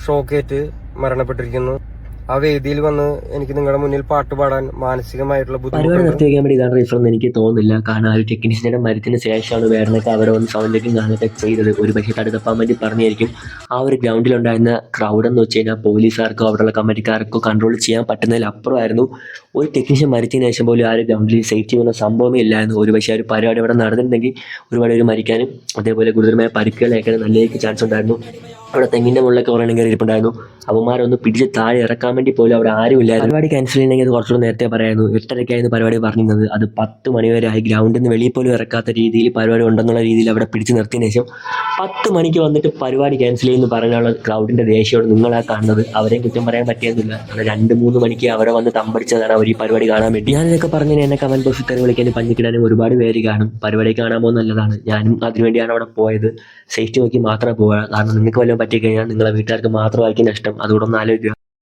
ഷോക്കേറ്റ് മരണപ്പെട്ടിരിക്കുന്നു. ആ വേദിയിൽ വന്ന് എനിക്ക് നിങ്ങളുടെ മുന്നിൽ പാട്ട് പാടാൻ മാനസികമായിട്ടുള്ള പരിപാടി നിർത്തിവെക്കാൻ വേണ്ടി ഇതാണ് റീസൺ എന്ന് എനിക്ക് തോന്നുന്നില്ല. കാരണം ആ ഒരു ടെക്നീഷ്യന്റെ മരത്തിന് ശേഷമാണ് വേറെയൊക്കെ അവിടെ വന്ന് സൗണ്ടിലേക്കും കാണുന്നതൊക്കെ ചെയ്തത്. ഒരു പക്ഷേ തടുതപ്പാൻ വേണ്ടി പറഞ്ഞായിരിക്കും. ആ ഒരു ഗ്രൗണ്ടിലുണ്ടായിരുന്ന ക്രൗഡ് എന്ന് വെച്ച് കഴിഞ്ഞാൽ പോലീസുകാർക്കോ അവിടെയുള്ള കമ്മിറ്റിക്കാർക്കോ കൺട്രോൾ ചെയ്യാൻ പറ്റുന്നതിലപ്പുറമായിരുന്നു. ഒരു ടെക്നീഷ്യൻ മരിച്ചതിന് ശേഷം പോലും ആ ഒരു ഗ്രൗണ്ടിൽ സേഫ്റ്റി എന്ന സംഭവമേ ഇല്ലായിരുന്നു. ഒരു പക്ഷേ ആ ഒരു പരിപാടി അവിടെ നടന്നിട്ടുണ്ടെങ്കിൽ ഒരുപാട് പേര് മരിക്കാനും അതേപോലെ ഗുരുതരമായ പരിക്കുകളേക്കാനും നല്ല ചാൻസ് ഉണ്ടായിരുന്നു. അവിടെ തെങ്ങിൻ്റെ മുകളിലൊക്കെ കുറേ കയറി ഇരിപ്പുണ്ടായിരുന്നു. അവന്മാരൊന്ന് പിടിച്ച് താഴെ ഇറക്കാൻ വേണ്ടി പോലും അവിടെ ആരും ഇല്ലായിരുന്നു. പരിപാടി ക്യാൻസൽ ചെയ്യണമെങ്കിൽ അത് കുറച്ചുകൂടെ നേരത്തെ പറയായിരുന്നു. 8:30 പരിപാടി പറഞ്ഞിരുന്നത്. അത് 10 മണി വരെ ആയി. ഗ്രൗണ്ടിൽ നിന്ന് വെളിയിൽ പോലും ഇറക്കാത്ത രീതിയിൽ പരിപാടി ഉണ്ടെന്നുള്ള രീതിയിൽ അവിടെ പിടിച്ച് നിർത്തിയതിന് ശേഷം 10 മണിക്ക് വന്നിട്ട് പരിപാടി ക്യാൻസൽ ചെയ്യുമെന്ന് പറയാനുള്ള ക്രൗഡിൻ്റെ ദേഷ്യമാണ് നിങ്ങളാ കാണുന്നത്. അവരെയും കുറ്റം പറയാൻ പറ്റിയൊന്നുമില്ല. അങ്ങനെ 2-3 മണിക്ക് അവരെ വന്ന് തമ്പടിച്ചതാണ് അവർ ഈ പരിപാടി കാണാൻ വേണ്ടി. ഞാനിതൊക്കെ പറഞ്ഞതിന് എന്നെ കമൻറ്റ് ബോക്സിൽ തെറി വിളിക്കാനും പഞ്ഞിക്കിടാനും ഒരുപാട് പേര് കാണും. പരിപാടി കാണാൻ പോകുന്നത് നല്ലതാണ്. ഞാനും അതിനുവേണ്ടിയാണ് അവിടെ പോയത്. സേഫ്റ്റി നോക്കി മാത്രമേ പോവുക. കാരണം നിങ്ങൾക്ക് വല്ലതും പറ്റിക്കഴിഞ്ഞാൽ നിങ്ങളെ വീട്ടുകാർക്ക് മാത്രമായിരിക്കും നഷ്ടം. അതുകൂടെ ഒന്ന് ആലോചിക്കുക.